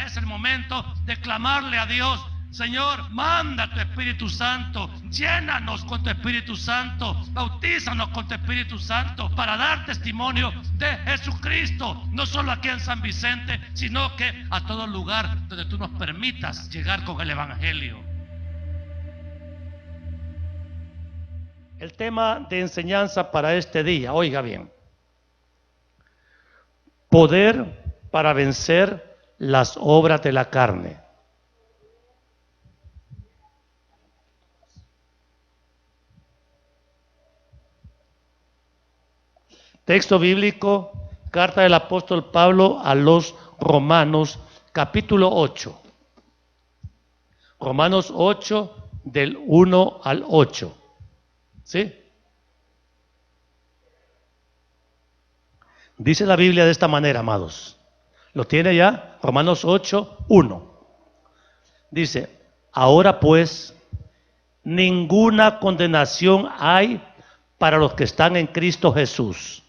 es el momento de clamarle a Dios: Señor, manda tu Espíritu Santo, llénanos con tu Espíritu Santo, bautízanos con tu Espíritu Santo para dar testimonio de Jesucristo, no solo aquí en San Vicente, sino que a todo lugar donde tú nos permitas llegar con el Evangelio. El tema de enseñanza para este día, oiga bien: poder para vencer las obras de la carne. Texto bíblico, carta del apóstol Pablo a los Romanos, capítulo 8. Romanos 8, del 1 al 8. ¿Sí? Dice la Biblia de esta manera, amados. ¿Lo tiene ya? Romanos 8, 1. Dice: ahora pues, ninguna condenación hay para los que están en Cristo Jesús,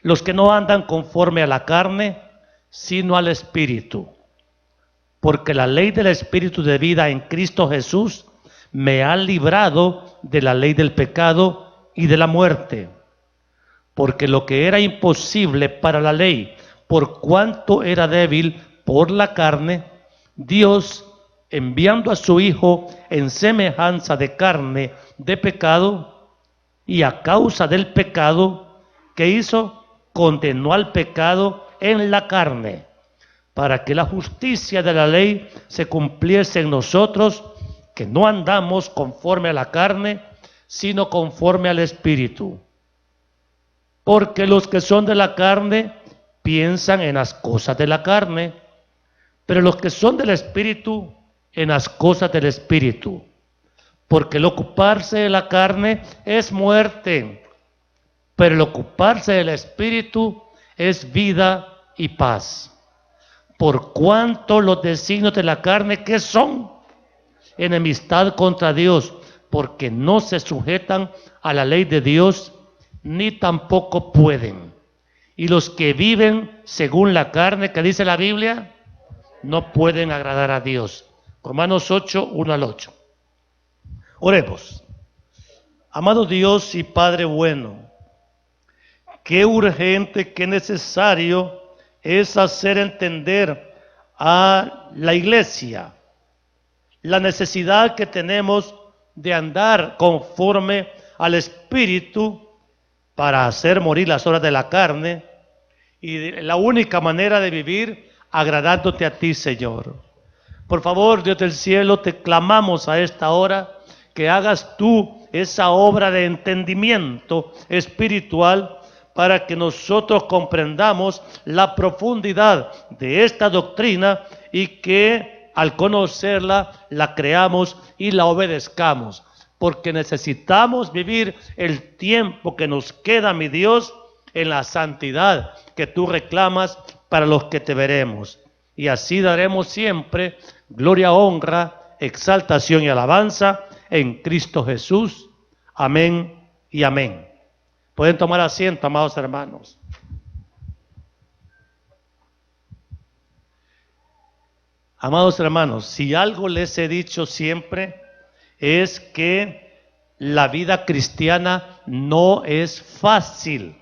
los que no andan conforme a la carne, sino al Espíritu. Porque la ley del Espíritu de vida en Cristo Jesús me ha librado de la ley del pecado y de la muerte. Porque lo que era imposible para la ley, por cuanto era débil por la carne, Dios, enviando a su Hijo en semejanza de carne de pecado, y a causa del pecado, ¿qué hizo? Condenó al pecado en la carne, para que la justicia de la ley se cumpliese en nosotros, que no andamos conforme a la carne, sino conforme al Espíritu. Porque los que son de la carne piensan en las cosas de la carne, pero los que son del Espíritu en las cosas del Espíritu. Porque el ocuparse de la carne es muerte, pero el ocuparse del Espíritu es vida y paz. Por cuanto los designios de la carne, ¿qué son? Enemistad contra Dios, porque no se sujetan a la ley de Dios, ni tampoco pueden. Y los que viven según la carne, ¿qué dice la Biblia? No pueden agradar a Dios. Romanos 8, 1 al 8. Oremos. Amado Dios y Padre bueno, qué urgente, qué necesario es hacer entender a la iglesia la necesidad que tenemos de andar conforme al Espíritu para hacer morir las obras de la carne, y la única manera de vivir agradándote a ti, Señor. Por favor, Dios del cielo, te clamamos a esta hora que hagas tú esa obra de entendimiento espiritual para que nosotros comprendamos la profundidad de esta doctrina y que al conocerla la creamos y la obedezcamos, porque necesitamos vivir el tiempo que nos queda, mi Dios, en la santidad que tú reclamas para los que te veremos, y así daremos siempre gloria, honra, exaltación y alabanza en Cristo Jesús. Amén y amén. Pueden tomar asiento, amados hermanos. Amados hermanos, si algo les he dicho siempre es que la vida cristiana no es fácil.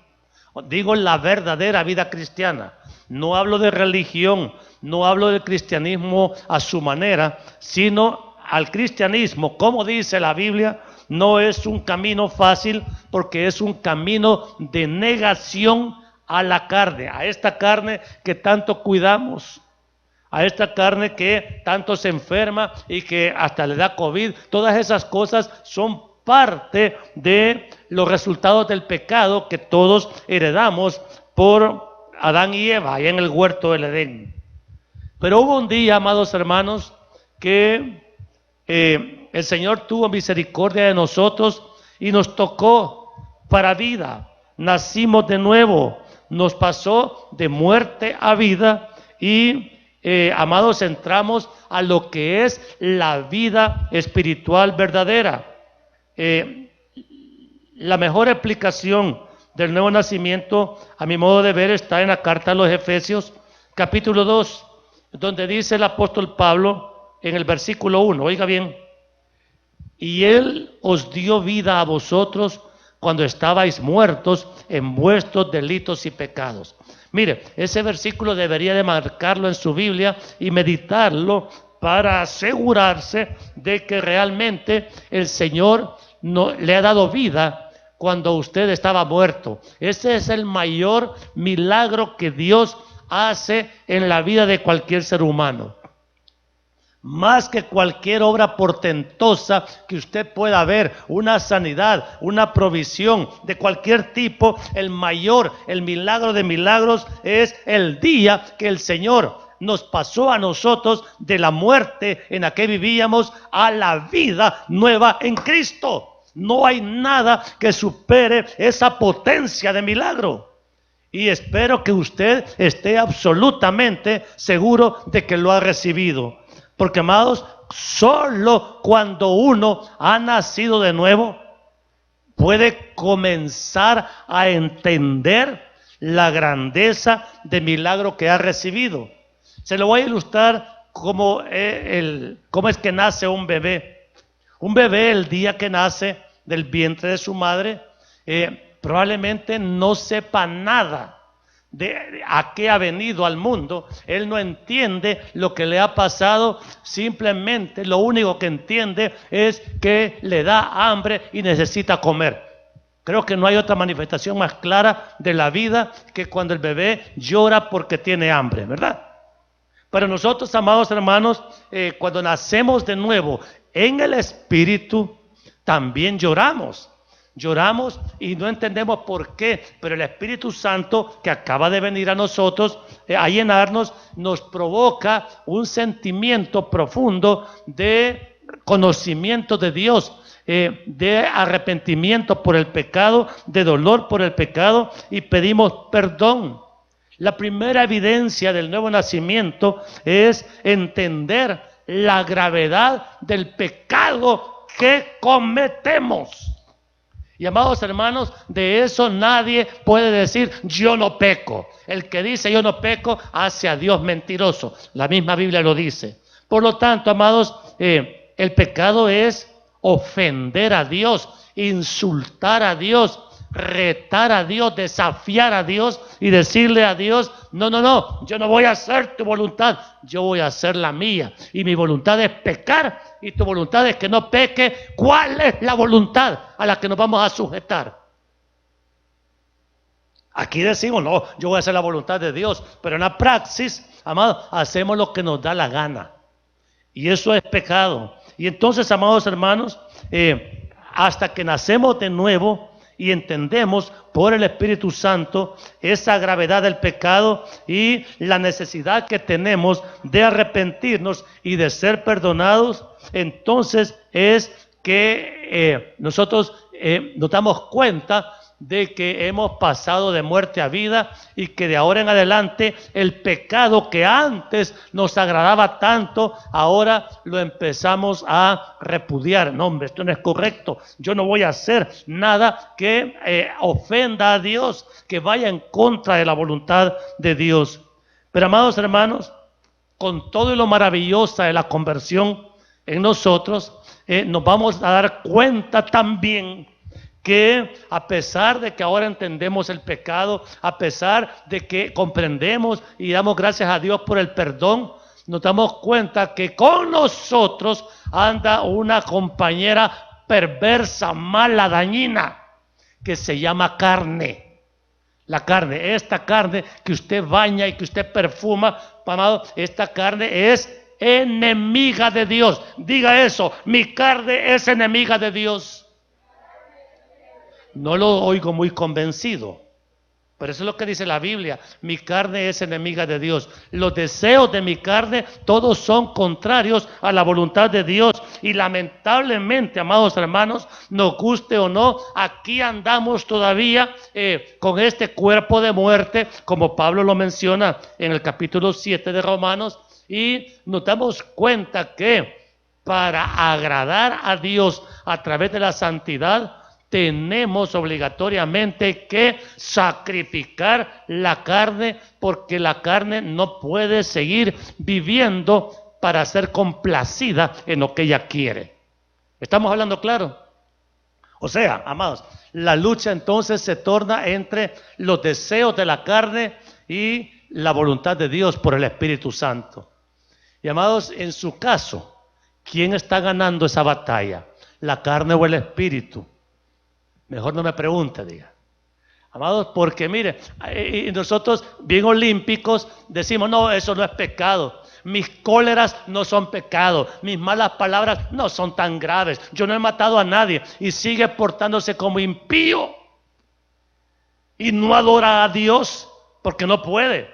Digo la verdadera vida cristiana. No hablo de religión, no hablo del cristianismo a su manera, sino al cristianismo, como dice la Biblia, no es un camino fácil porque es un camino de negación a la carne, a esta carne que tanto cuidamos, a esta carne que tanto se enferma y que hasta le da COVID. Todas esas cosas son parte de los resultados del pecado que todos heredamos por Adán y Eva allá en el huerto del Edén. Pero hubo un día, amados hermanos, que el Señor tuvo misericordia de nosotros y nos tocó para vida. Nacimos de nuevo, nos pasó de muerte a vida y amados, entramos a lo que es la vida espiritual verdadera. La mejor explicación del nuevo nacimiento, a mi modo de ver, está en la carta a los Efesios, capítulo 2, donde dice el apóstol Pablo en el versículo 1, oiga bien, y Él os dio vida a vosotros cuando estabais muertos en vuestros delitos y pecados. Mire, ese versículo debería de marcarlo en su Biblia y meditarlo para asegurarse de que realmente el Señor no, le ha dado vida cuando usted estaba muerto. Ese es el mayor milagro que Dios hace en la vida de cualquier ser humano. Más que cualquier obra portentosa que usted pueda ver, una sanidad, una provisión de cualquier tipo, el milagro de milagros es el día que el Señor nos pasó a nosotros de la muerte en la que vivíamos a la vida nueva en Cristo. No hay nada que supere esa potencia de milagro. Y espero que usted esté absolutamente seguro de que lo ha recibido. Porque, amados, solo cuando uno ha nacido de nuevo puede comenzar a entender la grandeza de milagro que ha recibido. Se lo voy a ilustrar cómo es que nace un bebé. Un bebé, el día que nace del vientre de su madre, probablemente no sepa nada de a qué ha venido al mundo. Él no entiende lo que le ha pasado, simplemente lo único que entiende es que le da hambre y necesita comer. Creo que no hay otra manifestación más clara de la vida que cuando el bebé llora porque tiene hambre, ¿verdad? Pero nosotros, amados hermanos, cuando nacemos de nuevo en el Espíritu, también lloramos. Lloramos y no entendemos por qué, pero el Espíritu Santo que acaba de venir a nosotros a llenarnos, nos provoca un sentimiento profundo de conocimiento de Dios, de arrepentimiento por el pecado, de dolor por el pecado, y pedimos perdón. La primera evidencia del nuevo nacimiento es entender la gravedad del pecado que cometemos. Y, amados hermanos, de eso nadie puede decir yo no peco. El que dice yo no peco hace a Dios mentiroso. La misma Biblia lo dice. Por lo tanto, amados, el pecado es ofender a Dios, insultar a Dios, retar a Dios, desafiar a Dios y decirle a Dios: no, yo no voy a hacer tu voluntad, yo voy a hacer la mía, y mi voluntad es pecar y tu voluntad es que no peque. ¿Cuál es la voluntad a la que nos vamos a sujetar? Aquí decimos: no, yo voy a hacer la voluntad de Dios, pero en la praxis, amados, hacemos lo que nos da la gana, y eso es pecado. Y entonces, amados hermanos, hasta que nacemos de nuevo y entendemos por el Espíritu Santo esa gravedad del pecado y la necesidad que tenemos de arrepentirnos y de ser perdonados, entonces es que nosotros nos damos cuenta de que hemos pasado de muerte a vida y que de ahora en adelante el pecado que antes nos agradaba tanto, ahora lo empezamos a repudiar. No, hombre, esto no es correcto. Yo no voy a hacer nada que ofenda a Dios, que vaya en contra de la voluntad de Dios. Pero, amados hermanos, con todo lo maravillosa de la conversión en nosotros, nos vamos a dar cuenta también que a pesar de que ahora entendemos el pecado, a pesar de que comprendemos y damos gracias a Dios por el perdón, nos damos cuenta que con nosotros anda una compañera perversa, mala, dañina, que se llama carne. La carne, esta carne que usted baña y que usted perfuma, amado, esta carne es enemiga de Dios. Diga eso: mi carne es enemiga de Dios. No lo oigo muy convencido, pero eso es lo que dice la Biblia: mi carne es enemiga de Dios. Los deseos de mi carne todos son contrarios a la voluntad de Dios, y lamentablemente, amados hermanos, nos guste o no, aquí andamos todavía con este cuerpo de muerte, como Pablo lo menciona en el capítulo 7 de Romanos, y nos damos cuenta que para agradar a Dios a través de la santidad tenemos obligatoriamente que sacrificar la carne, porque la carne no puede seguir viviendo para ser complacida en lo que ella quiere. ¿Estamos hablando claro? O sea, amados, la lucha entonces se torna entre los deseos de la carne y la voluntad de Dios por el Espíritu Santo. Y amados, en su caso, ¿quién está ganando esa batalla? ¿La carne o el Espíritu? Mejor no me pregunte, diga. Amados, porque mire, nosotros bien olímpicos decimos, no, eso no es pecado. Mis cóleras no son pecado. Mis malas palabras no son tan graves. Yo no he matado a nadie. Y sigue portándose como impío. Y no adora a Dios porque no puede.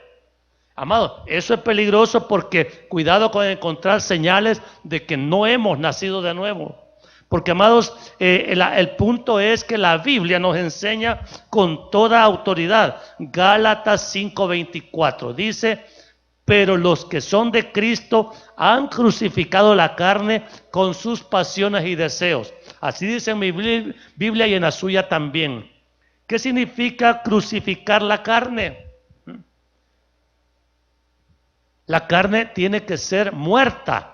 Amado, eso es peligroso porque cuidado con encontrar señales de que no hemos nacido de nuevo. Porque, amados, el punto es que la Biblia nos enseña con toda autoridad. Gálatas 5:24 dice, pero los que son de Cristo han crucificado la carne con sus pasiones y deseos. Así dice en mi Biblia y en la suya también. ¿Qué significa crucificar la carne? La carne tiene que ser muerta.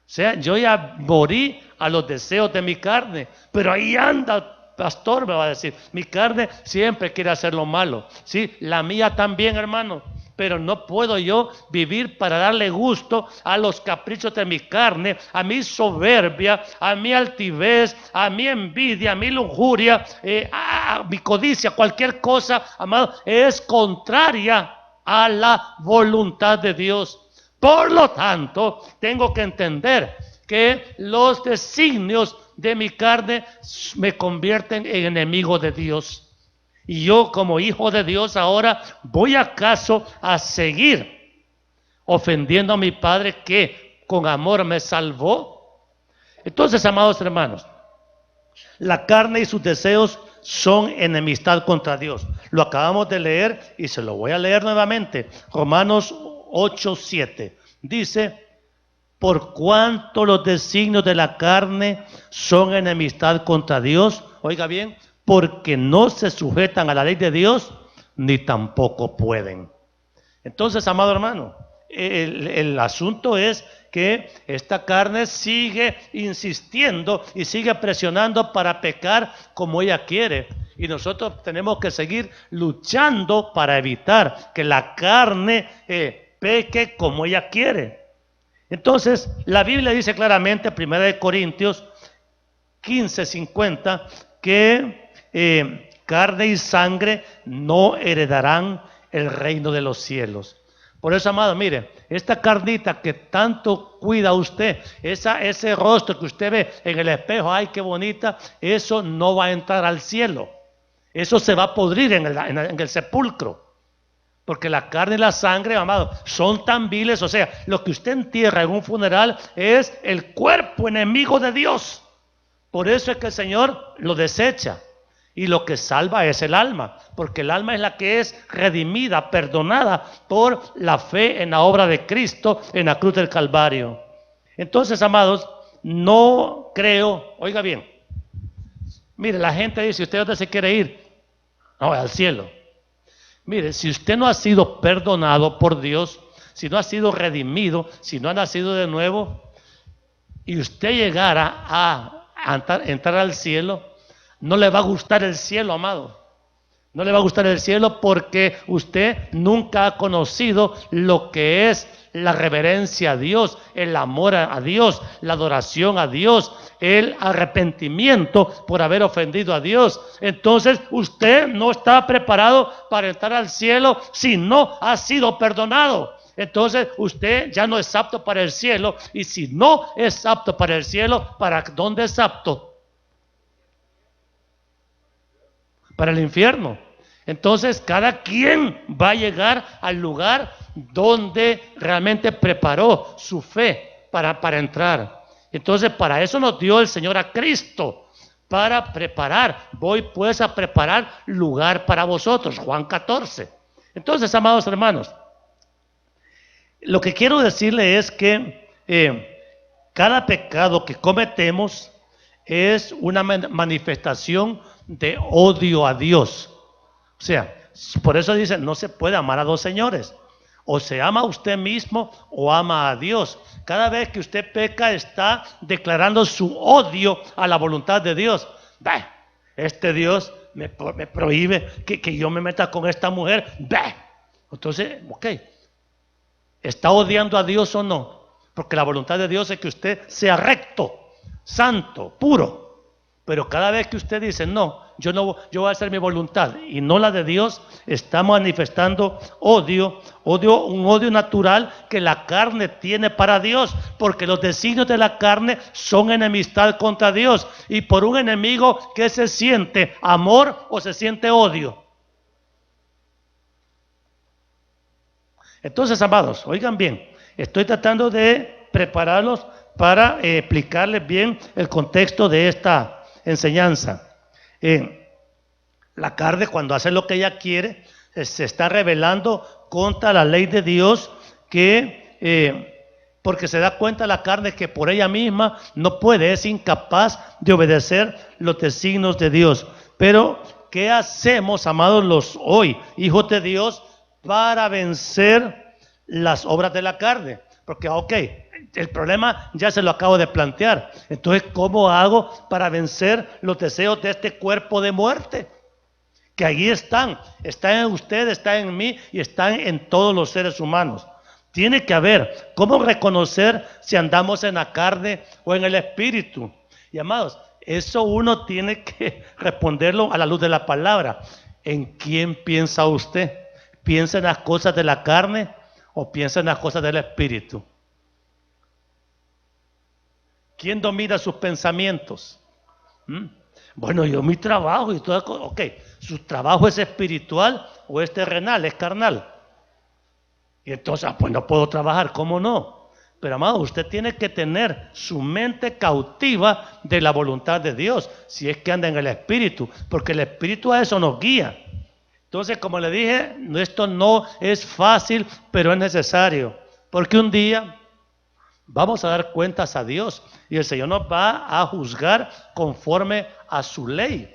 O sea, yo ya morí a los deseos de mi carne, pero ahí anda, pastor, me va a decir, mi carne siempre quiere hacer lo malo. Sí, la mía también, hermano, pero no puedo yo vivir para darle gusto a los caprichos de mi carne, a mi soberbia, a mi altivez, a mi envidia, a mi lujuria, a mi codicia, cualquier cosa, amado, es contraria a la voluntad de Dios. Por lo tanto, tengo que entender que los designios de mi carne me convierten en enemigo de Dios. Y yo, como hijo de Dios, ahora voy acaso a seguir ofendiendo a mi Padre que con amor me salvó. Entonces, amados hermanos, la carne y sus deseos son enemistad contra Dios. Lo acabamos de leer y se lo voy a leer nuevamente. Romanos 8:7 dice, por cuanto los designios de la carne son enemistad contra Dios, oiga bien, porque no se sujetan a la ley de Dios, ni tampoco pueden. Entonces, amado hermano, el asunto es que esta carne sigue insistiendo y sigue presionando para pecar como ella quiere. Y nosotros tenemos que seguir luchando para evitar que la carne peque como ella quiere. Entonces, la Biblia dice claramente, 1 Corintios 15:50, que carne y sangre no heredarán el reino de los cielos. Por eso, amado, mire, esta carnita que tanto cuida usted, ese rostro que usted ve en el espejo, ay, qué bonita, eso no va a entrar al cielo. Eso se va a podrir en el sepulcro. Porque la carne y la sangre, amado, son tan viles. O sea, lo que usted entierra en un funeral es el cuerpo enemigo de Dios. Por eso es que el Señor lo desecha. Y lo que salva es el alma. Porque el alma es la que es redimida, perdonada por la fe en la obra de Cristo en la cruz del Calvario. Entonces, amados, no creo, oiga bien. Mire, la gente dice, ¿usted dónde se quiere ir? No, al cielo. Mire, si usted no ha sido perdonado por Dios, si no ha sido redimido, si no ha nacido de nuevo, y usted llegara a entrar al cielo, no le va a gustar el cielo, amado. No le va a gustar el cielo porque usted nunca ha conocido lo que es la reverencia a Dios, el amor a Dios, la adoración a Dios, el arrepentimiento por haber ofendido a Dios. Entonces usted no está preparado para entrar al cielo si no ha sido perdonado. Entonces usted ya no es apto para el cielo, y si no es apto para el cielo, ¿para dónde es apto? Para el infierno. Entonces cada quien va a llegar al lugar donde realmente preparó su fe para entrar. Entonces para eso nos dio el Señor a Cristo, para preparar. Voy pues a preparar lugar para vosotros. Juan 14. Entonces, amados hermanos, lo que quiero decirle es que cada pecado que cometemos es una manifestación de odio a Dios. O sea, por eso dice, no se puede amar a dos señores. O se ama a usted mismo o ama a Dios. Cada vez que usted peca está declarando su odio a la voluntad de Dios. Bah, este Dios me prohíbe que yo me meta con esta mujer. Bah. Entonces, ok, ¿está odiando a Dios o no? Porque la voluntad de Dios es que usted sea recto, santo, puro. Pero cada vez que usted dice, no, yo voy a hacer mi voluntad y no la de Dios, está manifestando odio, un odio natural que la carne tiene para Dios, porque los designios de la carne son enemistad contra Dios. Y por un enemigo, ¿qué se siente? ¿Amor o se siente odio? Entonces, amados, oigan bien, estoy tratando de prepararlos para explicarles bien el contexto de esta enseñanza. La carne, cuando hace lo que ella quiere, se está rebelando contra la ley de Dios, porque se da cuenta la carne que por ella misma no puede, es incapaz de obedecer los designios de Dios. Pero, ¿qué hacemos, amados, los hoy, hijos de Dios, para vencer las obras de la carne? Porque, ok, el problema ya se lo acabo de plantear. Entonces, ¿cómo hago para vencer los deseos de este cuerpo de muerte? Que allí están en usted, están en mí y están en todos los seres humanos. Tiene que haber cómo reconocer si andamos en la carne o en el espíritu. Y amados, eso uno tiene que responderlo a la luz de la palabra. ¿En quién piensa usted? ¿Piensa en las cosas de la carne o piensa en las cosas del espíritu? ¿Quién domina sus pensamientos? Bueno, yo mi trabajo y todo, ok, ¿su trabajo es espiritual o es terrenal, es carnal? Y entonces, pues no puedo trabajar, ¿cómo no? Pero amado, usted tiene que tener su mente cautiva de la voluntad de Dios, si es que anda en el espíritu, porque el espíritu a eso nos guía. Entonces, como le dije, esto no es fácil, pero es necesario, porque un día vamos a dar cuentas a Dios y el Señor nos va a juzgar conforme a su ley,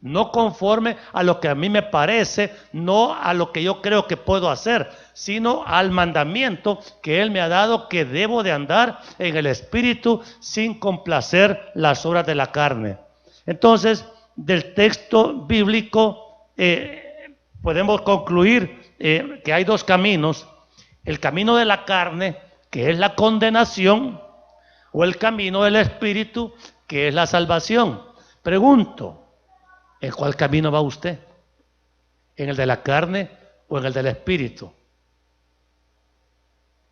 no conforme a lo que a mí me parece, no a lo que yo creo que puedo hacer, sino al mandamiento que Él me ha dado, que debo de andar en el espíritu sin complacer las obras de la carne. Entonces, del texto bíblico podemos concluir que hay dos caminos: el camino de la carne, que es la condenación, o el camino del espíritu, que es la salvación. Pregunto, ¿en cuál camino va usted? ¿En el de la carne o en el del espíritu?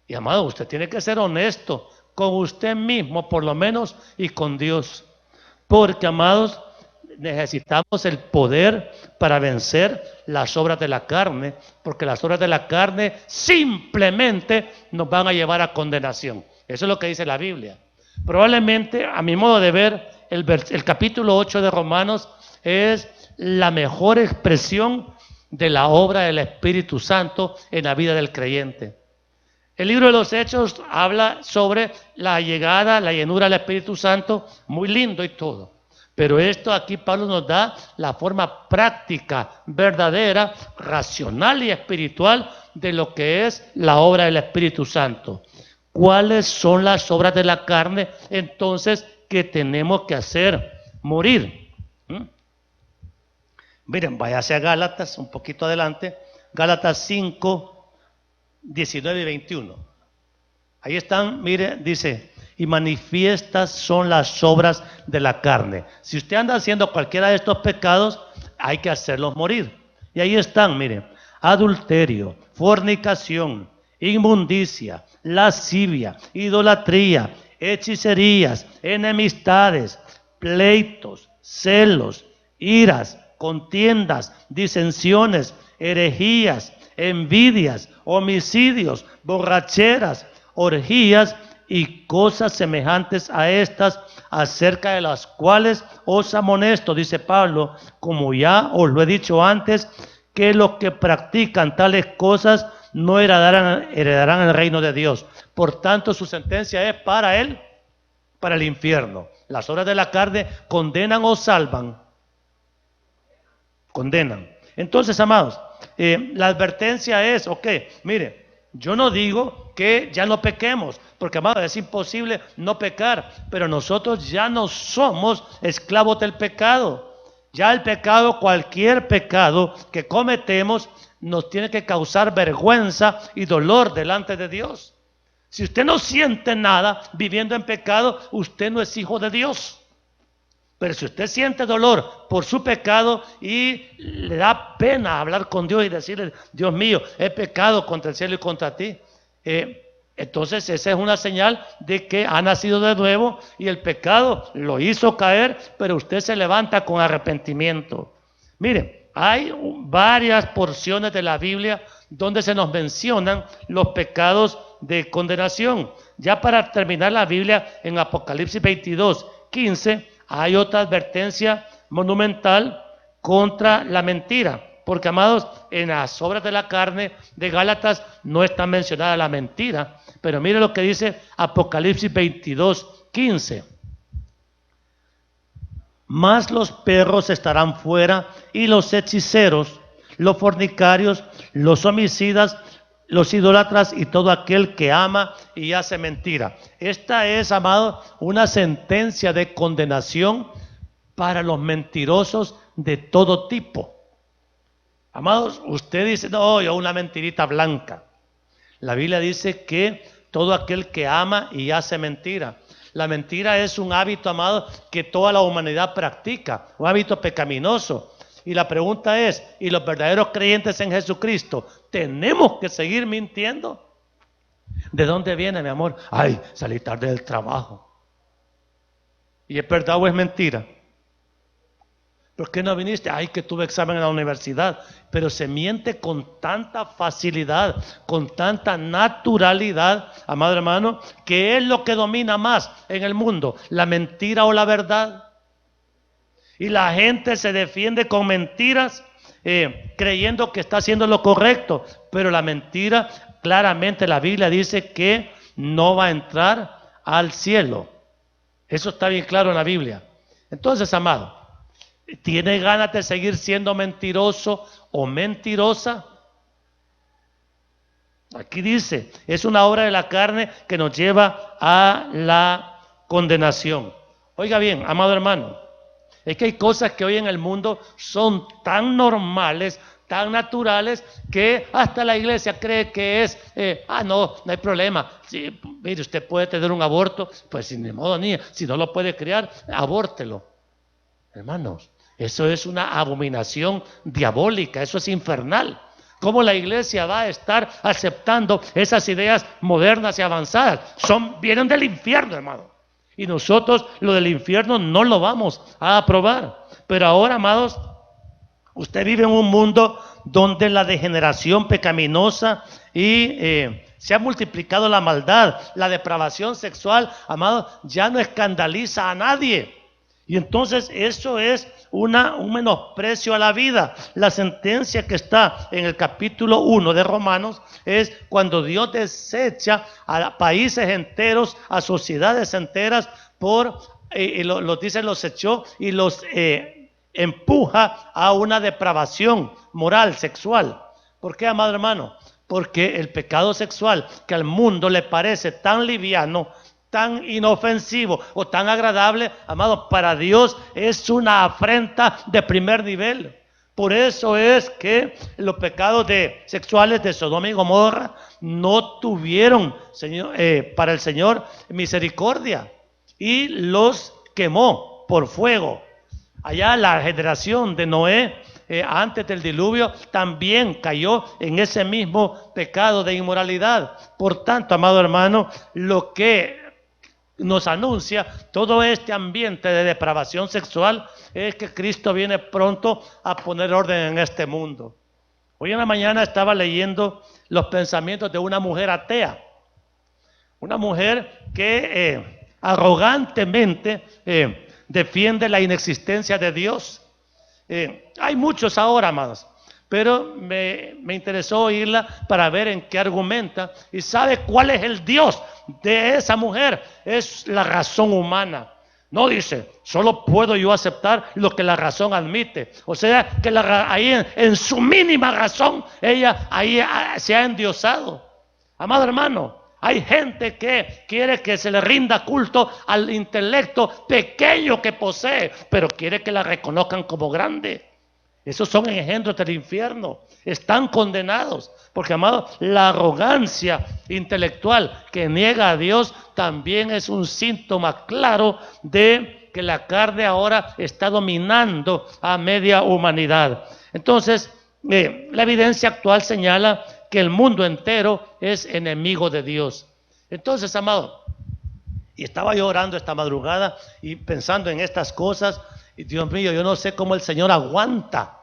Y amado, usted tiene que ser honesto con usted mismo, por lo menos, y con Dios. Porque, amados, necesitamos el poder para vencer las obras de la carne, porque las obras de la carne simplemente nos van a llevar a condenación. Eso es lo que dice la Biblia. Probablemente, a mi modo de ver, el capítulo 8 de Romanos es la mejor expresión de la obra del Espíritu Santo en la vida del creyente. El libro de los Hechos habla sobre la llegada, la llenura del Espíritu Santo, muy lindo y todo. Pero esto aquí Pablo nos da la forma práctica, verdadera, racional y espiritual de lo que es la obra del Espíritu Santo. ¿Cuáles son las obras de la carne entonces que tenemos que hacer? Morir. Miren, váyase a Gálatas, un poquito adelante, Gálatas 5, 19 y 21. Ahí están, mire, dice: y manifiestas son las obras de la carne. Si usted anda haciendo cualquiera de estos pecados, hay que hacerlos morir. Y ahí están, mire: adulterio, fornicación, inmundicia, lascivia, idolatría, hechicerías, enemistades, pleitos, celos, iras, contiendas, disensiones, herejías, envidias, homicidios, borracheras, orgías y cosas semejantes a estas, acerca de las cuales os amonesto, dice Pablo, como ya os lo he dicho antes, que los que practican tales cosas no heredarán el reino de Dios. Por tanto, su sentencia es para el infierno. ¿Las obras de la carne condenan o salvan? Condenan. Entonces, amados, la advertencia es, ok, mire, yo no digo que ya no pequemos, porque, amados, es imposible no pecar, pero nosotros ya no somos esclavos del pecado. Ya el pecado, cualquier pecado que cometemos, nos tiene que causar vergüenza y dolor delante de Dios. Si usted no siente nada viviendo en pecado, usted no es hijo de Dios. Pero si usted siente dolor por su pecado y le da pena hablar con Dios y decirle, Dios mío, he pecado contra el cielo y contra ti, entonces esa es una señal de que ha nacido de nuevo y el pecado lo hizo caer, pero usted se levanta con arrepentimiento. Mire, hay varias porciones de la Biblia donde se nos mencionan los pecados de condenación. Ya para terminar la Biblia, en Apocalipsis 22:15, hay otra advertencia monumental contra la mentira. Porque, amados, en las obras de la carne de Gálatas no está mencionada la mentira. Pero mire lo que dice Apocalipsis 22:15. Mas los perros estarán fuera, y los hechiceros, los fornicarios, los homicidas, los idólatras y todo aquel que ama y hace mentira. Esta es, amado, una sentencia de condenación para los mentirosos de todo tipo. Amados, usted dice, no, yo una mentirita blanca. La Biblia dice que todo aquel que ama y hace mentira. La mentira es un hábito, amado, que toda la humanidad practica, un hábito pecaminoso. Y la pregunta es, ¿y los verdaderos creyentes en Jesucristo tenemos que seguir mintiendo? ¿De dónde viene, mi amor? Ay, salí tarde del trabajo. ¿Y es verdad o es mentira? ¿Por qué no viniste? Ay, que tuve examen en la universidad. Pero se miente con tanta facilidad, con tanta naturalidad, amado hermano, que es lo que domina más en el mundo, la mentira o la verdad. Y la gente se defiende con mentiras, creyendo que está haciendo lo correcto. Pero la mentira, claramente la Biblia dice que no va a entrar al cielo. Eso está bien claro en la Biblia. Entonces, amado, ¿tiene ganas de seguir siendo mentiroso o mentirosa? Aquí dice, es una obra de la carne que nos lleva a la condenación. Oiga bien, amado hermano, es que hay cosas que hoy en el mundo son tan normales, tan naturales, que hasta la iglesia cree que es, no hay problema. Sí, mire, usted puede tener un aborto, pues sin modo ni, si no lo puede criar, abórtelo. Hermanos, eso es una abominación diabólica, eso es infernal. ¿Cómo la iglesia va a estar aceptando esas ideas modernas y avanzadas? Vienen del infierno, hermano. Y nosotros lo del infierno no lo vamos a aprobar. Pero ahora, amados, usted vive en un mundo donde la degeneración pecaminosa y se ha multiplicado la maldad, la depravación sexual, amados, ya no escandaliza a nadie. Y entonces eso es un menosprecio a la vida. La sentencia que está en el capítulo 1 de Romanos es cuando Dios desecha a países enteros, a sociedades enteras, los echó y los empuja a una depravación moral, sexual. ¿Por qué, amado hermano? Porque el pecado sexual, que al mundo le parece tan liviano, tan inofensivo o tan agradable, amado, para Dios es una afrenta de primer nivel. Por eso es que los pecados sexuales de Sodoma y Gomorra no tuvieron, para el Señor, misericordia, y los quemó por fuego. Allá la generación de Noé, antes del diluvio, también cayó en ese mismo pecado de inmoralidad. Por tanto, amado hermano, lo que nos anuncia todo este ambiente de depravación sexual es que Cristo viene pronto a poner orden en este mundo. Hoy en la mañana estaba leyendo los pensamientos de una mujer atea, una mujer que arrogantemente defiende la inexistencia de Dios. Hay muchos ahora, amados, pero me interesó oírla para ver en qué argumenta y sabe cuál es el Dios de esa mujer. Es la razón humana. No dice, solo puedo yo aceptar lo que la razón admite. O sea, que ahí en su mínima razón, ella ahí se ha endiosado. Amado hermano, hay gente que quiere que se le rinda culto al intelecto pequeño que posee, pero quiere que la reconozcan como grande. Esos son engendros del infierno. Están condenados. Porque, amado, la arrogancia intelectual que niega a Dios también es un síntoma claro de que la carne ahora está dominando a media humanidad. Entonces, la evidencia actual señala que el mundo entero es enemigo de Dios. Entonces, amado, y estaba yo orando esta madrugada y pensando en estas cosas, y Dios mío, yo no sé cómo el Señor aguanta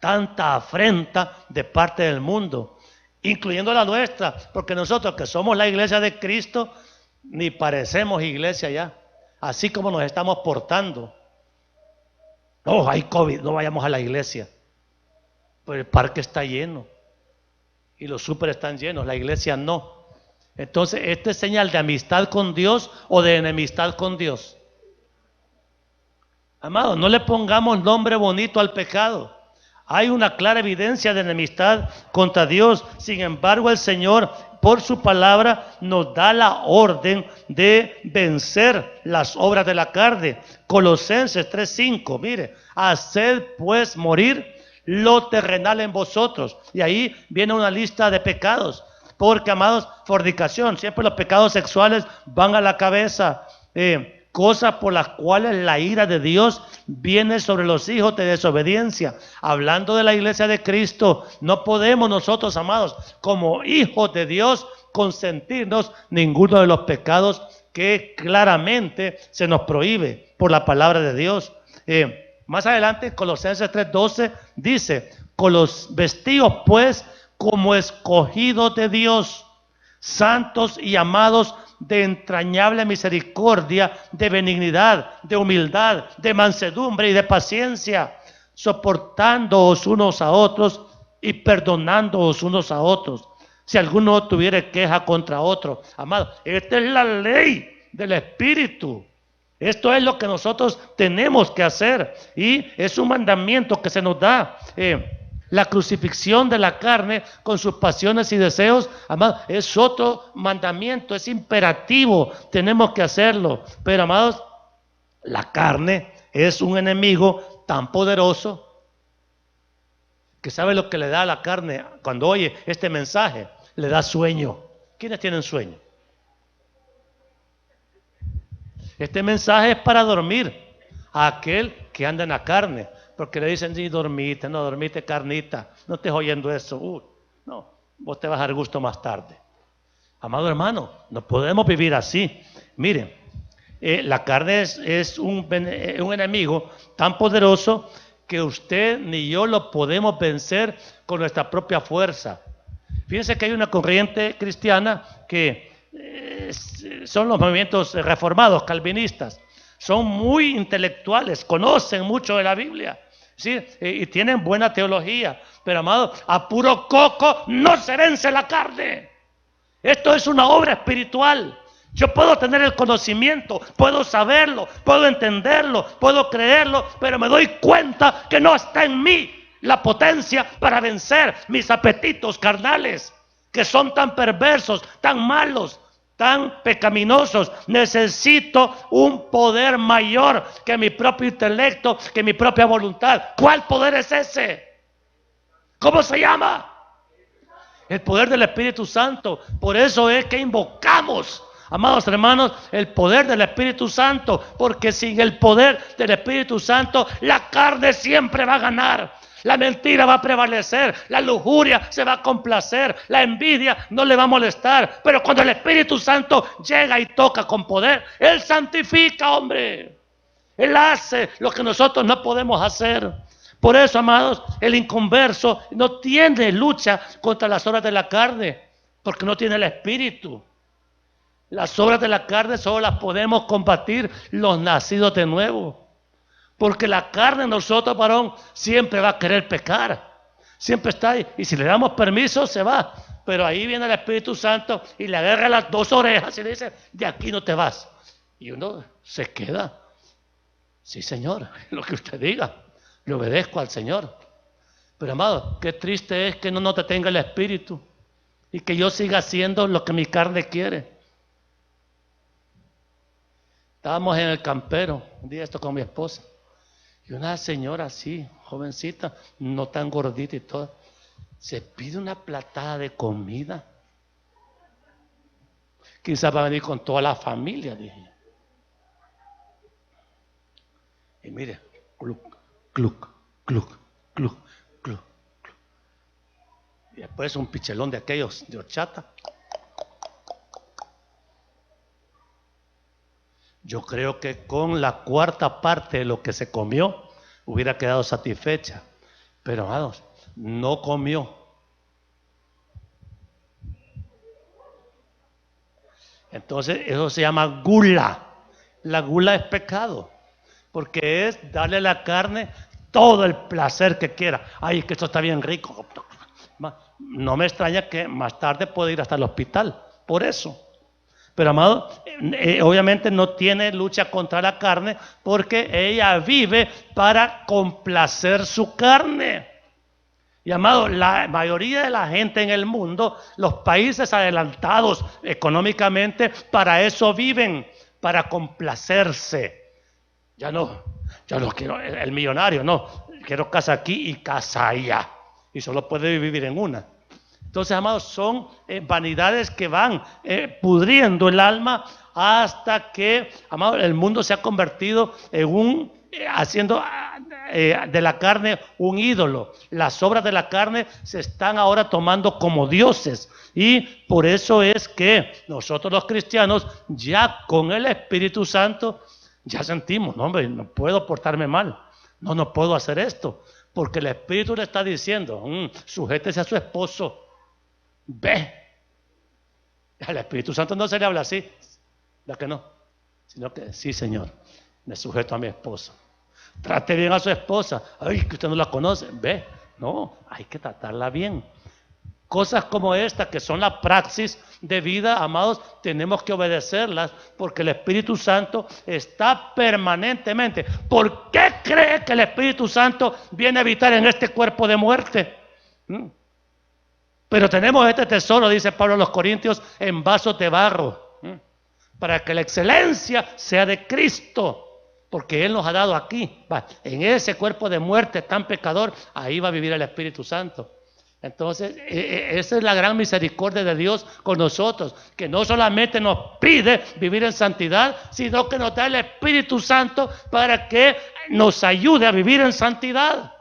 tanta afrenta de parte del mundo, incluyendo la nuestra, porque nosotros que somos la iglesia de Cristo, ni parecemos iglesia ya, así como nos estamos portando. No, hay COVID, no vayamos a la iglesia. Pero el parque está lleno y los súper están llenos, la iglesia no. Entonces, ¿este es señal de amistad con Dios o de enemistad con Dios? Amado, no le pongamos nombre bonito al pecado. Hay una clara evidencia de enemistad contra Dios. Sin embargo, el Señor, por su palabra, nos da la orden de vencer las obras de la carne. Colosenses 3:5, mire, haced pues morir lo terrenal en vosotros. Y ahí viene una lista de pecados. Porque, amados, fornicación, siempre los pecados sexuales van a la cabeza. Cosas por las cuales la ira de Dios viene sobre los hijos de desobediencia. Hablando de la iglesia de Cristo, no podemos nosotros, amados, como hijos de Dios, consentirnos ninguno de los pecados que claramente se nos prohíbe por la palabra de Dios. Más adelante, Colosenses 3:12 dice, con los vestidos pues como escogidos de Dios, santos y amados, de entrañable misericordia, de benignidad, de humildad, de mansedumbre y de paciencia, soportándoos unos a otros y perdonándoos unos a otros, si alguno tuviere queja contra otro. Amado, esta es la ley del Espíritu. Esto es lo que nosotros tenemos que hacer y es un mandamiento que se nos da. La crucifixión de la carne con sus pasiones y deseos, amados, es otro mandamiento, es imperativo, tenemos que hacerlo. Pero, amados, la carne es un enemigo tan poderoso que sabe lo que le da a la carne cuando oye este mensaje, le da sueño. ¿Quiénes tienen sueño? Este mensaje es para dormir a aquel que anda en la carne. Porque le dicen, sí, dormite, no dormite carnita, no estés oyendo eso. No, vos te vas a dar gusto más tarde. Amado hermano, no podemos vivir así. Miren, la carne es un enemigo tan poderoso que usted ni yo lo podemos vencer con nuestra propia fuerza. Fíjense que hay una corriente cristiana que son los movimientos reformados, calvinistas. Son muy intelectuales, conocen mucho de la Biblia. Sí, y tienen buena teología, pero amado, a puro coco no se vence la carne. Esto es una obra espiritual. Yo puedo tener el conocimiento, puedo saberlo, puedo entenderlo, puedo creerlo, pero me doy cuenta que no está en mí la potencia para vencer mis apetitos carnales, que son tan perversos, tan malos, tan pecaminosos. Necesito un poder mayor que mi propio intelecto, que mi propia voluntad. ¿Cuál poder es ese? ¿Cómo se llama? El poder del Espíritu Santo. Por eso es que invocamos, amados hermanos, el poder del Espíritu Santo, porque sin el poder del Espíritu Santo la carne siempre va a ganar. La mentira va a prevalecer, la lujuria se va a complacer, la envidia no le va a molestar. Pero cuando el Espíritu Santo llega y toca con poder, Él santifica, hombre. Él hace lo que nosotros no podemos hacer. Por eso, amados, el inconverso no tiene lucha contra las obras de la carne, porque no tiene el Espíritu. Las obras de la carne solo las podemos combatir los nacidos de nuevo. Porque la carne en nosotros, varón, siempre va a querer pecar. Siempre está ahí. Y si le damos permiso, se va. Pero ahí viene el Espíritu Santo y le agarra las dos orejas y le dice, de aquí no te vas. Y uno se queda. Sí, Señor, lo que usted diga, le obedezco al Señor. Pero amado, qué triste es que no te tenga el Espíritu y que yo siga haciendo lo que mi carne quiere. Estábamos en el campero, un día esto con mi esposa, y una señora así, jovencita, no tan gordita y toda, se pide una platada de comida. Quizás va a venir con toda la familia, dije. Y mire, cluc, cluc, cluc, cluc, cluc. Y después un pichelón de aquellos de horchata. Yo creo que con la cuarta parte de lo que se comió hubiera quedado satisfecha. Pero, amados, no comió. Entonces, eso se llama gula. La gula es pecado, porque es darle a la carne todo el placer que quiera. Ay, es que esto está bien rico. No me extraña que más tarde pueda ir hasta el hospital, por eso. Pero amado, obviamente no tiene lucha contra la carne porque ella vive para complacer su carne. Y amado, la mayoría de la gente en el mundo, los países adelantados económicamente, para eso viven, para complacerse. Ya no quiero el millonario, no, quiero casa aquí y casa allá. Y solo puede vivir en una. Entonces, amados, son vanidades que van pudriendo el alma hasta que, amados, el mundo se ha convertido en haciendo de la carne un ídolo. Las obras de la carne se están ahora tomando como dioses. Y por eso es que nosotros los cristianos, ya con el Espíritu Santo, ya sentimos, no, hombre, no puedo portarme mal. No puedo hacer esto. Porque el Espíritu le está diciendo, sujétese a su esposo. Ve. Al Espíritu Santo no se le habla así, ¿verdad que no? Sino que sí, Señor, me sujeto a mi esposa. Trate bien a su esposa. Ay, que usted no la conoce. Ve, no, hay que tratarla bien. Cosas como esta, que son la praxis de vida, amados, tenemos que obedecerlas porque el Espíritu Santo está permanentemente. ¿Por qué cree que el Espíritu Santo viene a habitar en este cuerpo de muerte? Pero tenemos este tesoro, dice Pablo a los Corintios, en vasos de barro, para que la excelencia sea de Cristo, porque Él nos ha dado aquí, en ese cuerpo de muerte tan pecador, ahí va a vivir el Espíritu Santo. Entonces, esa es la gran misericordia de Dios con nosotros, que no solamente nos pide vivir en santidad, sino que nos da el Espíritu Santo para que nos ayude a vivir en santidad,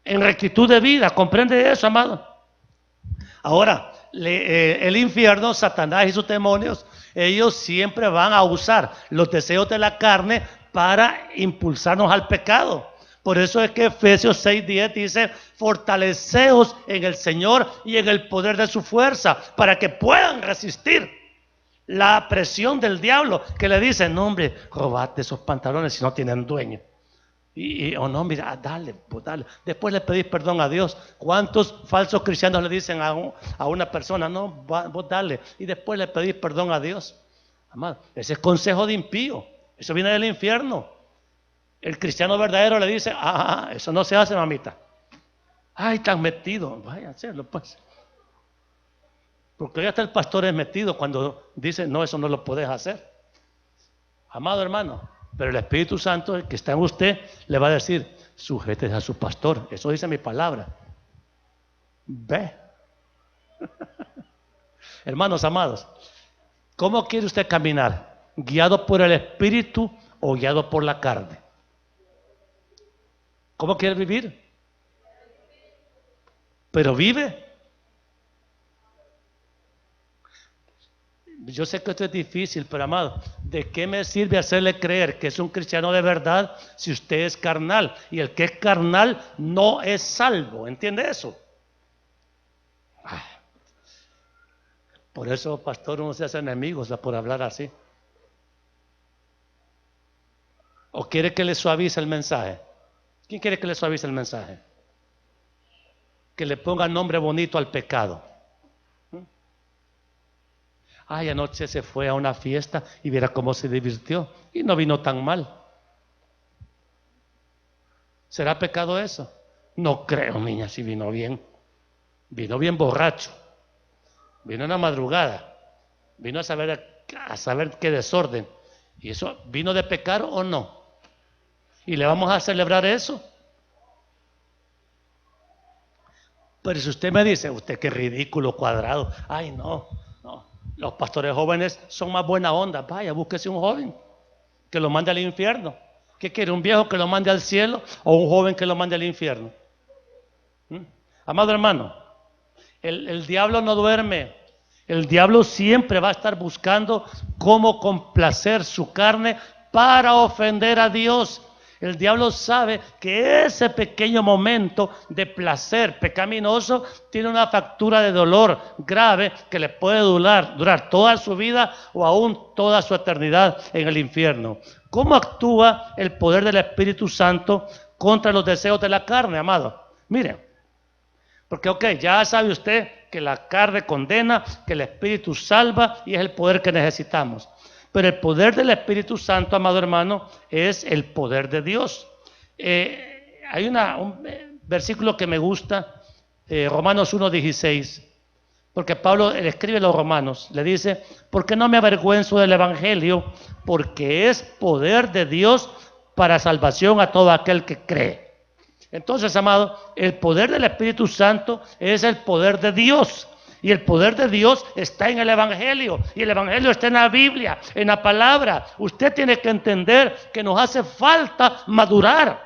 en rectitud de vida. ¿Comprende eso, amado? Ahora, el infierno, Satanás y sus demonios, ellos siempre van a usar los deseos de la carne para impulsarnos al pecado. Por eso es que Efesios 6:10 dice, fortaleceos en el Señor y en el poder de su fuerza, para que puedan resistir la presión del diablo, que le dice, no hombre, robate esos pantalones si no tienen dueño. O no, mira, dale, pues dale. Después le pedís perdón a Dios. ¿Cuántos falsos cristianos le dicen a una persona, no, vos dale? Y después le pedís perdón a Dios. Amado, ese es consejo de impío. Eso viene del infierno. El cristiano verdadero le dice, eso no se hace, mamita. Ay, tan metido. Vaya a hacerlo, pues. Porque ya está el pastor es metido cuando dice, no, eso no lo podés hacer. Amado hermano, pero el Espíritu Santo, el que está en usted, le va a decir, sujétese a su pastor. Eso dice mi palabra. Ve. Hermanos amados, ¿cómo quiere usted caminar? ¿Guiado por el Espíritu o guiado por la carne? ¿Cómo quiere vivir? Pero vive. Yo sé que esto es difícil, pero amado, ¿de qué me sirve hacerle creer que es un cristiano de verdad si usted es carnal? Y el que es carnal no es salvo, ¿entiende eso? Por eso, pastor, uno se hace enemigos por hablar así. ¿O quiere que le suavice el mensaje? ¿Quién quiere que le suavice el mensaje? Que le ponga nombre bonito al pecado. Ay, anoche se fue a una fiesta y viera cómo se divirtió y no vino tan mal. ¿Será pecado eso? No creo, niña, si vino bien borracho, vino en la madrugada, vino a saber qué desorden. ¿Y eso vino de pecar o no? ¿Y le vamos a celebrar eso? Pero si usted me dice, usted qué ridículo cuadrado, ay no, los pastores jóvenes son más buena onda, vaya, búsquese un joven que lo mande al infierno. ¿Qué quiere? ¿Un viejo que lo mande al cielo o un joven que lo mande al infierno? Amado hermano, el diablo no duerme. El diablo siempre va a estar buscando cómo complacer su carne para ofender a Dios. El diablo sabe que ese pequeño momento de placer pecaminoso tiene una factura de dolor grave que le puede durar toda su vida o aún toda su eternidad en el infierno. ¿Cómo actúa el poder del Espíritu Santo contra los deseos de la carne, amado? Miren, porque ya sabe usted que la carne condena, que el Espíritu salva y es el poder que necesitamos. Pero el poder del Espíritu Santo, amado hermano, es el poder de Dios. Hay un versículo que me gusta, Romanos 1:16, porque Pablo le escribe a los romanos, le dice, porque no me avergüenzo del Evangelio, porque es poder de Dios para salvación a todo aquel que cree. Entonces, amado, el poder del Espíritu Santo es el poder de Dios. Y el poder de Dios está en el Evangelio. Y el Evangelio está en la Biblia, en la palabra. Usted tiene que entender que nos hace falta madurar,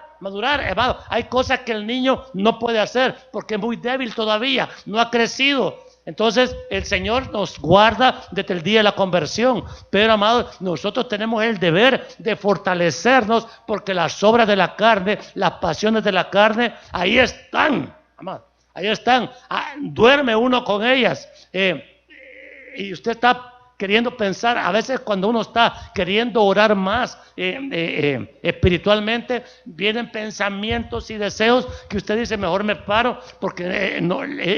hermano. Hay cosas que el niño no puede hacer porque es muy débil todavía, no ha crecido. Entonces el Señor nos guarda desde el día de la conversión. Pero, amado, nosotros tenemos el deber de fortalecernos porque las obras de la carne, las pasiones de la carne, ahí están, amado. Ahí están, duerme uno con ellas y usted está queriendo pensar, a veces cuando uno está queriendo orar más espiritualmente, vienen pensamientos y deseos que usted dice, mejor me paro porque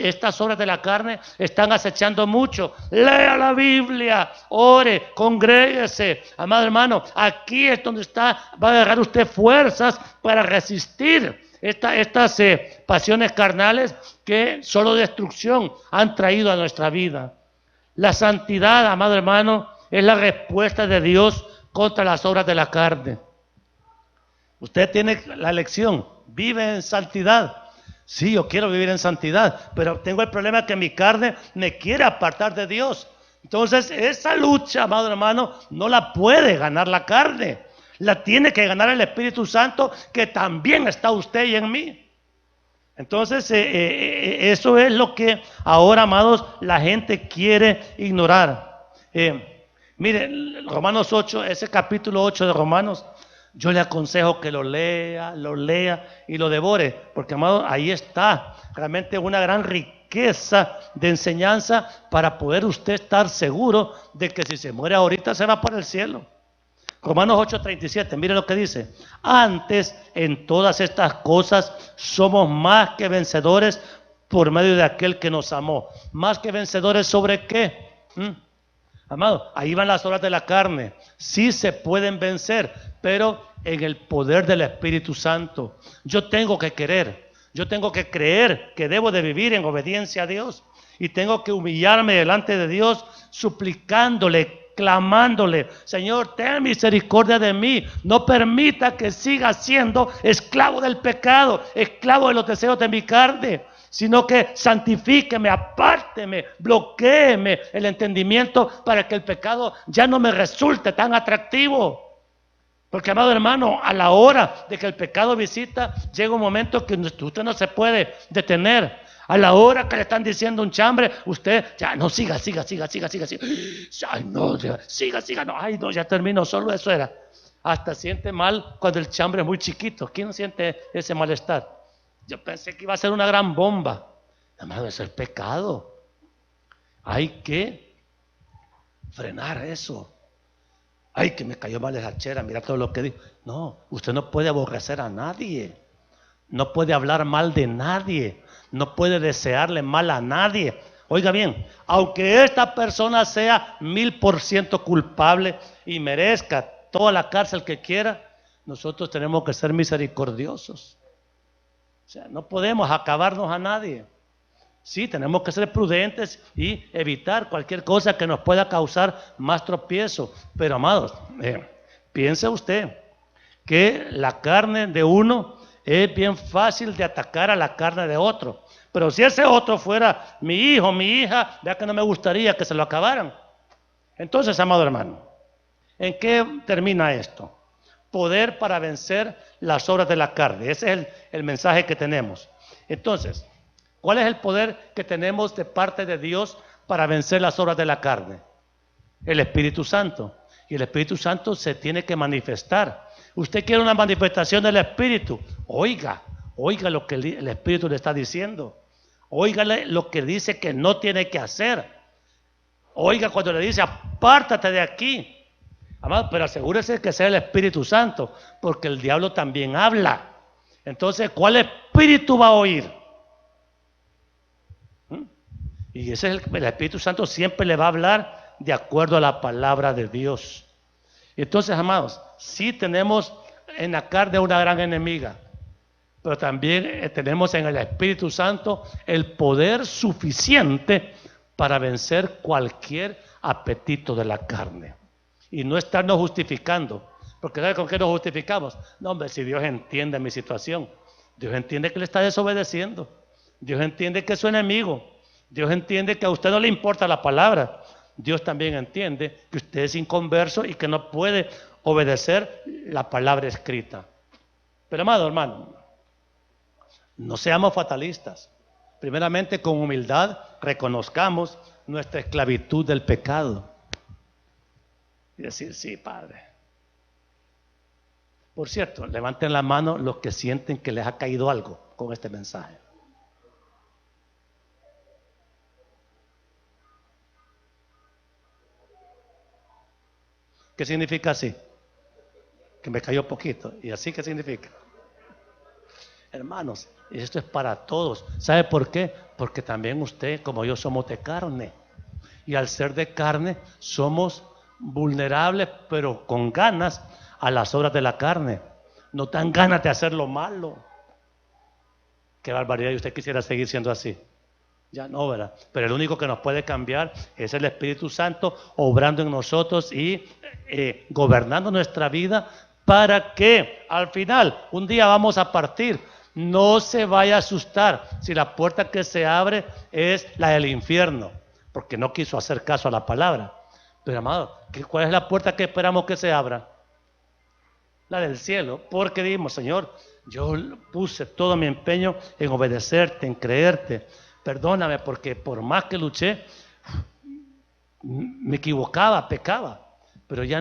estas obras de la carne están acechando mucho. Lea la Biblia, ore, congréguese, amado hermano, aquí es donde va a agarrar usted fuerzas para resistir estas pasiones carnales que solo destrucción han traído a nuestra vida. La santidad, amado hermano, es la respuesta de Dios contra las obras de la carne. Usted tiene la elección, vive en santidad. Sí, yo quiero vivir en santidad, pero tengo el problema que mi carne me quiere apartar de Dios. Entonces, esa lucha, amado hermano, no la puede ganar la carne. La tiene que ganar el Espíritu Santo, que también está usted y en mí. Entonces, eso es lo que ahora, amados, la gente quiere ignorar. Mire, Romanos 8, ese capítulo 8 de Romanos, yo le aconsejo que lo lea y lo devore, porque, amado, ahí está realmente una gran riqueza de enseñanza para poder usted estar seguro de que si se muere ahorita se va para el cielo. Romanos 8:37, mire lo que dice. Antes, en todas estas cosas, somos más que vencedores por medio de aquel que nos amó. ¿Más que vencedores sobre qué? Amado, ahí van las obras de la carne. Sí se pueden vencer, pero en el poder del Espíritu Santo. Yo tengo que querer, yo tengo que creer que debo de vivir en obediencia a Dios. Y tengo que humillarme delante de Dios, suplicándole, clamándole, Señor, ten misericordia de mí, no permita que siga siendo esclavo del pecado, esclavo de los deseos de mi carne, sino que santifíqueme, apárteme, bloquéeme el entendimiento para que el pecado ya no me resulte tan atractivo. Porque, amado hermano, a la hora de que el pecado visita, llega un momento que usted no se puede detener. A la hora que le están diciendo un chambre, usted ya no siga. Ay, no, siga, no, ay, no, ya terminó, solo eso era. Hasta siente mal cuando el chambre es muy chiquito. ¿Quién no siente ese malestar? Yo pensé que iba a ser una gran bomba. Amado, eso es pecado. Hay que frenar eso. Ay, que me cayó mal esa chera, mira todo lo que dijo. No, usted no puede aborrecer a nadie. No puede hablar mal de nadie. No puede desearle mal a nadie. Oiga bien, aunque esta persona sea 1000% culpable y merezca toda la cárcel que quiera, nosotros tenemos que ser misericordiosos. sea, no podemos acabarnos a nadie. Sí, tenemos que ser prudentes y evitar cualquier cosa que nos pueda causar más tropiezo. Pero, amados, piense usted que la carne de uno es bien fácil de atacar a la carne de otro. Pero si ese otro fuera mi hijo, mi hija, vea que no me gustaría que se lo acabaran. Entonces, amado hermano, ¿en qué termina esto? Poder para vencer las obras de la carne. Ese es el mensaje que tenemos. Entonces, ¿cuál es el poder que tenemos de parte de Dios para vencer las obras de la carne? El Espíritu Santo. Y el Espíritu Santo se tiene que manifestar. Usted quiere una manifestación del Espíritu. Oiga lo que el Espíritu le está diciendo. Óigale lo que dice que no tiene que hacer. Oiga cuando le dice, apártate de aquí. Amado, pero asegúrese que sea el Espíritu Santo, porque el diablo también habla. Entonces, ¿cuál espíritu va a oír? Y ese es el Espíritu Santo siempre le va a hablar de acuerdo a la palabra de Dios. Entonces, amados, sí tenemos en la carne una gran enemiga, pero también tenemos en el Espíritu Santo el poder suficiente para vencer cualquier apetito de la carne. Y no estarnos justificando. Porque ¿sabe con qué nos justificamos? No, hombre, si Dios entiende mi situación. Dios entiende que le está desobedeciendo. Dios entiende que es su enemigo. Dios entiende que a usted no le importa la palabra. Dios también entiende que usted es inconverso y que no puede obedecer la palabra escrita. Pero, amado hermano, no seamos fatalistas. Primeramente, con humildad, reconozcamos nuestra esclavitud del pecado. Y decir, sí, Padre. Por cierto, levanten la mano los que sienten que les ha caído algo con este mensaje. ¿Qué significa así? Que me cayó poquito. ¿Y así qué significa? Hermanos, esto es para todos. ¿Sabe por qué? Porque también usted, como yo, somos de carne. Y al ser de carne, somos vulnerables, pero con ganas a las obras de la carne. No dan ganas de hacer lo malo. Qué barbaridad, y usted quisiera seguir siendo así. Ya no, ¿verdad? Pero el único que nos puede cambiar es el Espíritu Santo obrando en nosotros y gobernando nuestra vida para que al final, un día vamos a partir. No se vaya a asustar si la puerta que se abre es la del infierno, porque no quiso hacer caso a la palabra. Pero amado, ¿cuál es la puerta que esperamos que se abra? La del cielo, porque dijimos, Señor, yo puse todo mi empeño en obedecerte, en creerte. Perdóname porque por más que luché, me equivocaba, pecaba. Pero ya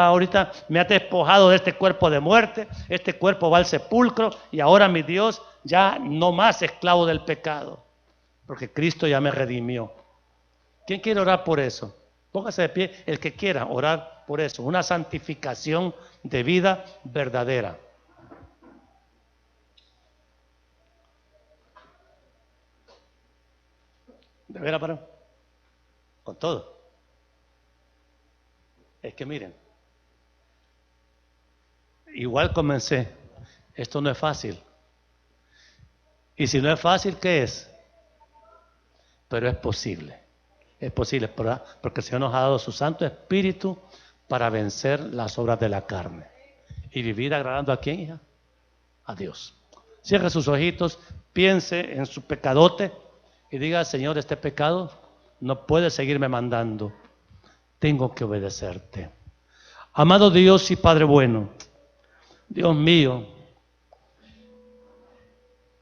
ahorita me ha despojado de este cuerpo de muerte, este cuerpo va al sepulcro y ahora mi Dios ya no más esclavo del pecado, porque Cristo ya me redimió. ¿Quién quiere orar por eso? Póngase de pie el que quiera orar por eso, una santificación de vida verdadera. ¿De veras, varón? Con todo. Es que miren, igual comencé, esto no es fácil. Y si no es fácil, ¿qué es? Pero es posible. Es posible, porque el Señor nos ha dado su Santo Espíritu para vencer las obras de la carne. Y vivir agradando ¿a quién, hija? A Dios. Cierre sus ojitos, piense en su pecadote y diga, Señor, este pecado no puede seguirme mandando. Tengo que obedecerte. Amado Dios y Padre bueno, Dios mío,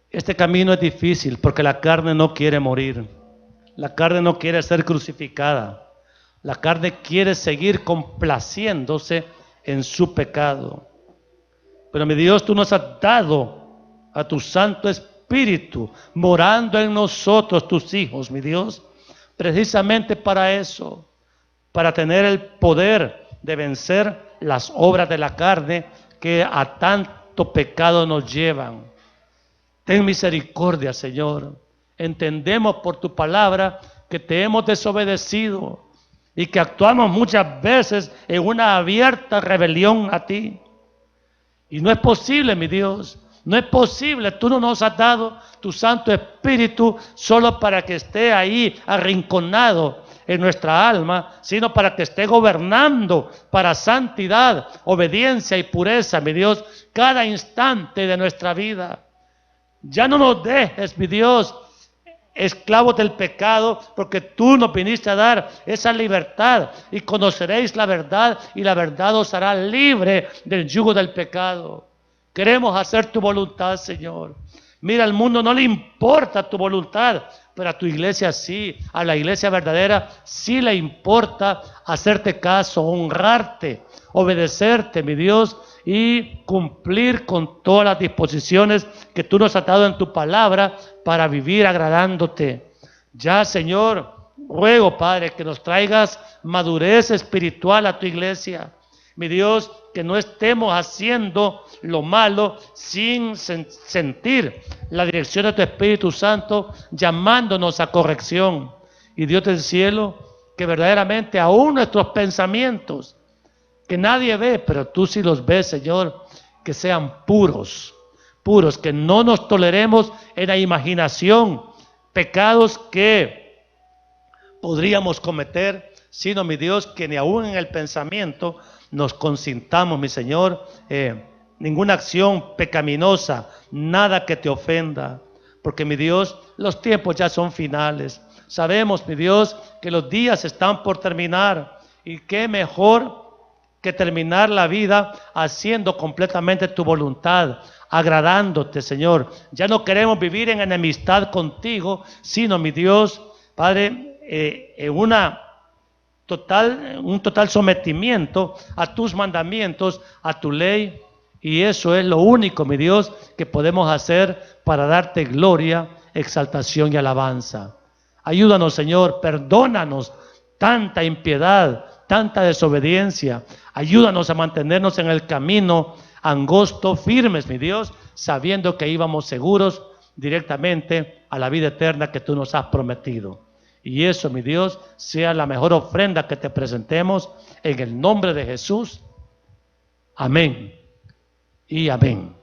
este camino es difícil porque la carne no quiere morir. La carne no quiere ser crucificada. La carne quiere seguir complaciéndose en su pecado. Pero mi Dios, tú nos has dado a tu Santo Espíritu morando en nosotros, tus hijos, mi Dios, precisamente para eso, para tener el poder de vencer las obras de la carne que a tanto pecado nos llevan. Ten misericordia, Señor. Entendemos por tu palabra que te hemos desobedecido y que actuamos muchas veces en una abierta rebelión a ti. Y no es posible, mi Dios, No es posible, tú no nos has dado tu Santo Espíritu solo para que esté ahí arrinconado en nuestra alma, sino para que esté gobernando para santidad, obediencia y pureza, mi Dios, cada instante de nuestra vida. Ya no nos dejes, mi Dios, esclavos del pecado, porque tú nos viniste a dar esa libertad, y conoceréis la verdad, y la verdad os hará libre del yugo del pecado. Queremos hacer tu voluntad, Señor. Mira, al mundo no le importa tu voluntad, pero a tu iglesia sí, a la iglesia verdadera sí le importa hacerte caso, honrarte, obedecerte, mi Dios, y cumplir con todas las disposiciones que tú nos has dado en tu palabra para vivir agradándote. Ya, Señor, ruego, Padre, que nos traigas madurez espiritual a tu iglesia. Mi Dios, que no estemos haciendo lo malo sin sentir la dirección de tu Espíritu Santo llamándonos a corrección. Y Dios del cielo, que verdaderamente aún nuestros pensamientos, que nadie ve, pero tú sí los ves, Señor, que sean puros, puros, que no nos toleremos en la imaginación pecados que podríamos cometer, sino, mi Dios, que ni aún en el pensamiento nos consintamos, mi Señor, ninguna acción pecaminosa, nada que te ofenda, porque, mi Dios, los tiempos ya son finales. Sabemos, mi Dios, que los días están por terminar, y qué mejor que terminar la vida haciendo completamente tu voluntad, agradándote, Señor. Ya no queremos vivir en enemistad contigo, sino, mi Dios, Padre, en un total sometimiento a tus mandamientos, a tu ley, y eso es lo único, mi Dios, que podemos hacer para darte gloria, exaltación y alabanza. Ayúdanos, Señor, perdónanos tanta impiedad, tanta desobediencia. Ayúdanos a mantenernos en el camino angosto, firmes, mi Dios, sabiendo que íbamos seguros directamente a la vida eterna que tú nos has prometido. Y eso, mi Dios, sea la mejor ofrenda que te presentemos en el nombre de Jesús. Amén y amén.